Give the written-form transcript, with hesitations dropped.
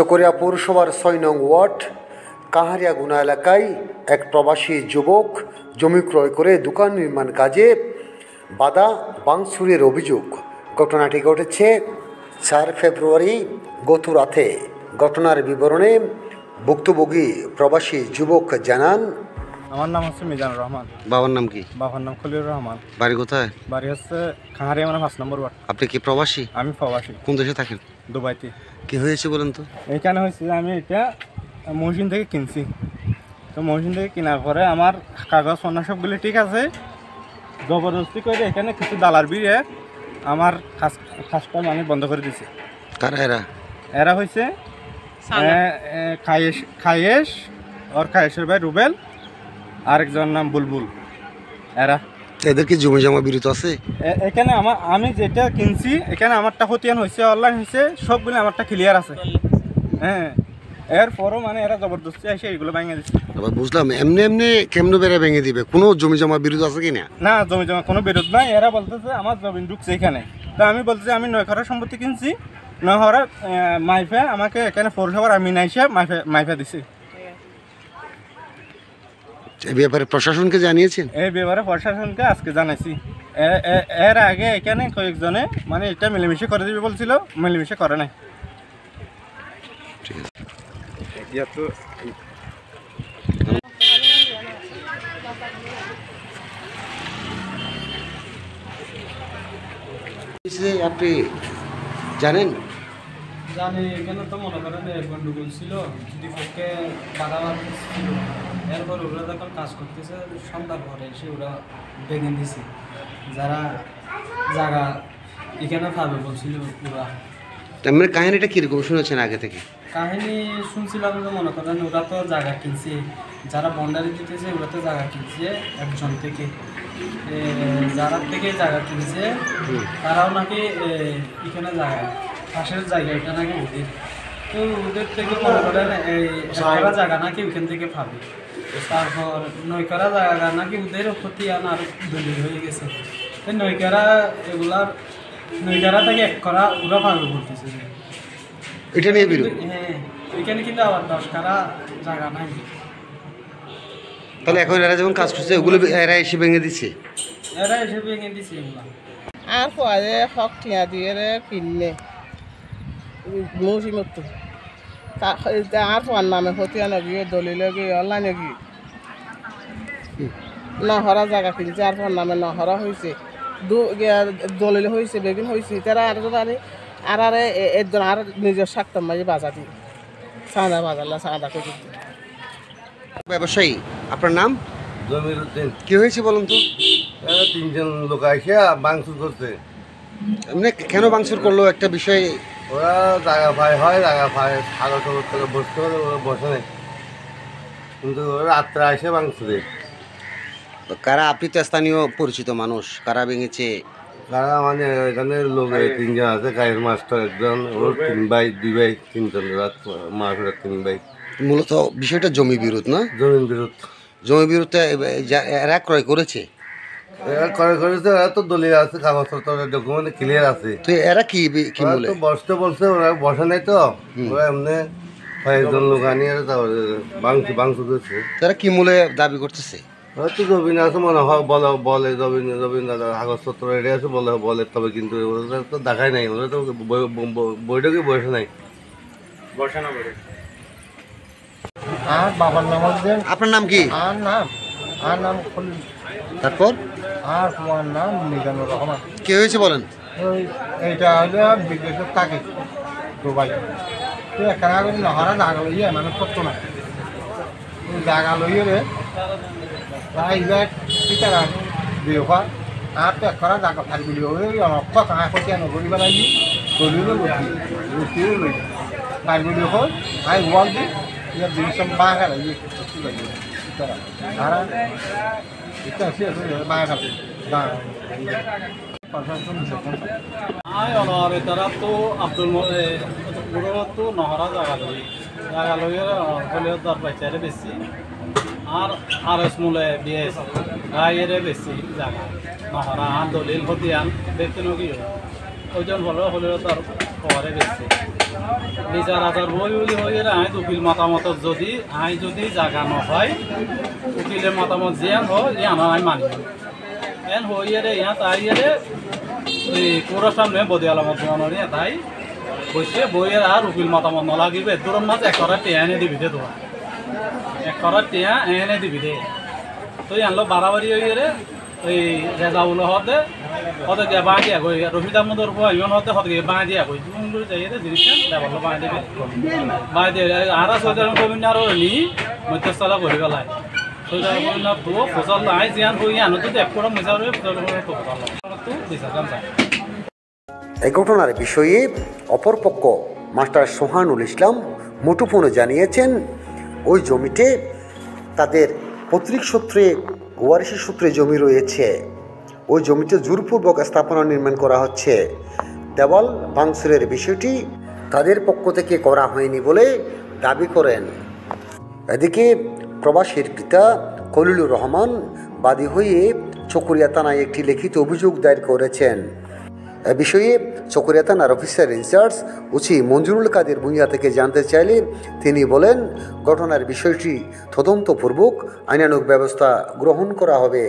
চকরিয়া পৌরসভার ৬ নং ওয়ার্ড কাহারিয়া গুনা এলাকায় এক প্রবাসী যুবক জমি ক্রয় করে দোকান নির্মাণ কাজে বাধা ভাঙচুরের অভিযোগ। ঘটনাটি ঘটেছে ৪ ফেব্রুয়ারি গত রাতে। ঘটনার বিবরণে ভুক্তভোগী প্রবাসী যুবক জানান, আমার নাম হচ্ছে মিজানুর রহমান। বাবার নাম কি? বাবার নাম খলিলুর রহমান। বাড়ি কোথায়? বাড়ি হচ্ছে খাহারিয়া ৫ নম্বর ওয়ার্ড। আপনি কি প্রবাসী? আমি প্রবাসী। কোন দেশে থাকেন? দুবাইতে। কি হয়েছে বলেন তো? এইখানে হয়েছে যে আমি এটা মহসিন থেকে কিনছি। তো মহসিন থেকে কেনার পরে আমার কাগজ পণ্য সবগুলি ঠিক আছে, জবরদস্তি করে এখানে কিছু দালার বিয়ে আমার কাজটা মানে বন্ধ করে দিছে। কারা এরা? এরা হয়েছে খায়েশের ভাই রুবেল, আরেকজন নাম বুলবুল। এদের কি জমি জমা বিরত আছে? এখানে আমি যেটা কিনছি এখানে আমারটা খতিয়ান হয়েছে, অনলাইন হয়েছে, সবগুলো আমারটা ক্লিয়ার আছে। হ্যাঁ, এরপরও মানে এরা জবরদস্তি এসে এইগুলো ভেঙে দিচ্ছে। বুঝলাম, এমনি কেমন বেড়া ভেঙে দিবে? কোনো জমি জমা বিরোধ আছে কিনা? না, জমি জমা কোনো বিরোধ নাই। এরা বলতেছে আমার জমি ঢুকছে এখানে। তা আমি বলতেছি আমি ৯ ঘরের সম্পত্তি কিনছি, ৯ ঘরের মাইফা আমাকে এখানে পৌরসভার আমি নাইসা মাইফা দিছি। এই ব্যাপারে প্রশাসনকে জানিয়েছেন? এই ব্যাপারে প্রশাসনকে আজকে জানাইছি। এর আগে এখানে কয়েকজনে মানে এটা মিলেমিশে করে দিবে বলছিল, মিলেমিশে করে নাই। ঠিক আছে। আপনি জানেন? জানি, এখানে তো মনে করেন গন্ডগোল ছিল, দুপক্ষে বাড়াবার ছিল। এরপর ওরা যখন কাজ করতেছে সন্ধ্যার পরে এসে ওরা ভেঙে দিছে। যারা জায়গা এখানে পাবে বলছিল ওরা। মানে কাহিনীটা কীরকম শুনেছেন আগে থেকে? কাহিনী শুনছিলাম যে মনে করেন ওরা তো জায়গা কিনছে, যারা বন্ডারি দিতেছে ওরা তো জায়গা কিনছে একজন থেকে, যারা থেকে জায়গা কিনছে তারাও নাকি এখানে জায়গা পাশের জায়গা এটা নাকি ওদের। তো ওদের থেকে মনে করেন এই জায়গা নাকি ওইখান থেকে পাবে। তারপর নৈকারা জায়গা নাকি ওদের খতিয়ান আর দলিল হয়ে গেছে। এই নৈকারা এগুলার নৈকারা থেকে এক করা ওরা পাবে বলতেছে। এটা নিয়ে বিরোধ? হ্যাঁ, এখানে কিন্তু আবার 10 কারা জায়গা নাই। তাহলে এখন এরা যখন কাজ করছে ওগুলো এরা এসে ভেঙে দিচ্ছে? এরা এসে ভেঙে দিচ্ছে এগুলা। আর পরে হক টিয়া দিয়ে কিনলে মৌসুমত আর পর নামে হতিয়া গিয়ে দলিলে গিয়ে অনলাইনে গিয়ে নহরা জায়গা কিনছে, আর পর নামে নহরা হয়েছে, দলিল হয়েছে, বেগুন হয়েছে। তারা আর একজন আর নিজের স্বার্থ মাঝে বাজার দিয়ে চাঁদা বাজারলা চাঁদা করে। ব্যবসায়ী, আপনার নাম? জমির উদ্দিন। কি হয়েছে বলুন তো? 3জন লোক এসে ভাঙচুর করছে। এমনি কেন ভাঙচুর করলো একটা বিষয়? ওরা জায়গা হয় জায়গা পায় কাগজ থেকে বসতে হবে, ওরা বসে নেই, কিন্তু ওরা রাত্রে এসে ভাঙচুরে। কারা? আপনি তো স্থানীয় পরিচিত মানুষ, কারা ভেঙেছে? তারা মানে এখানে লোক 3জন আছে, গায়ের মাস্টার একজন, ওর 3 ভাই 2 ভাই 3জন, মাস্টার 3 ভাই। মূলত বিষয়টা জমি বিরোধ না? জমির বিরোধ। জমি বিরোধে এরা ক্রয় করেছে? এরা করেছে, এরা তো দলিল আছে, কাগজপত্র ডকুমেন্ট ক্লিয়ার আছে। তো এরা কি বলে? তো বসতে বলছে, ওরা বসে নাই তো ওরা এমনি কয়েকজন লোক আনিয়ে ভাঙচুর করছে। তারা কি মূলে দাবি করতেছে? হয়তো জমিন আছে মনে হয়, বলে জমিন কাগজপত্র রেডি আছে বলে, তবে কিন্তু ওরা তো দেখায় নাই, ওরা তো বইটাকে বসে নাই। আর বাবার নাম হচ্ছে। আপনার নাম কি? আর নাম খলিল। তারপর? আর তোমার নাম মিজানুর রহমান। কি হয়েছে বলেন? এইটা হলে বিদেশের থাকে দুবাই। তো এখানে আগে নহরা জায়গা লইয়ে মানে করতো না, জায়গা লইয়ে রে প্রায় টিকারা বিহা আর তো একরা জায়গা থাকবি অনেক কাঁ করতে নগরী বেলাই গলিও রুটিও লই পাইবলি হল আই ওয়াল দি ইয়ার জিনিস বাঘা লাগে আর এটা আছে বাঘা আয় তারা তো আব্দুল তো নহরা জায়গা লইয়ে হলেও তার বাচ্চারে বেশি আর মূলে দিয়ে গায়ের বেশি জায়গা নহরা দলিল হতিয়ান দেখতে নকি ওজন হলেও তার খবরে বেশি। বিচার আচার বই বলি হয়ে আইন উকিল মতামত যদি জায়গা নয় উকিলের মতামত যেন হয় আমি মানি এন হইয়ে ইয়া তাই ওই কোরার সামনে বদি আলামত জমানোর তাই বসে বইয়ের আর উকিল মতামত নলাগিবে দূরের মাঝে এক করার টেয়া এনে দিবি দে তোমার এক করার টেয়া এনে দিবি দে তো আনলো বাড়াবাড়ি হয়ে ওই রেজাউল হতে হতে গিয়ে বাঁ দিয়া গই রফিদ আহমদর ইমান হতে হতে গিয়ে বাঁ দিয়া গই যাই জিনিসটা দেবল বাঁ দেবে বাঁ দিয়ে আর সৈদার গোবিন্দ আর নি মধ্যস্থলা করে গেলায় সৈদার গোবিন্দ তো ফসল আই জিয়ান হই আনো তো এক করে মেজার হয়ে ফসল তো ফসল তো বিচার কাম চাই। এই ঘটনার বিষয়ে অপরপক্ষ মাস্টার সোহানুল ইসলাম মুঠোফোনে জানিয়েছেন ওই জমিতে তাদের পৈতৃক সূত্রে ওয়ারিশি সূত্রে জমি রয়েছে। ওই জমিতে জোরপূর্বক স্থাপনা নির্মাণ করা হচ্ছে। দেওয়াল ভাঙচুরের বিষয়টি তাদের পক্ষ থেকে করা হয়নি বলে দাবি করেন। এদিকে প্রবাসীর পিতা খলিলুর রহমান বাদী হয়ে চকরিয়া থানায় একটি লিখিত অভিযোগ দায়ের করেছেন। এ বিষয়ে চকরিয়া থানার অফিসার ইনচার্জ ওসি মঞ্জুরুল কাদের ভূঁইয়া থেকে জানতে চাইলে তিনি বলেন, ঘটনার বিষয়টি তদন্তপূর্বক আইনানুগ ব্যবস্থা গ্রহণ করা হবে।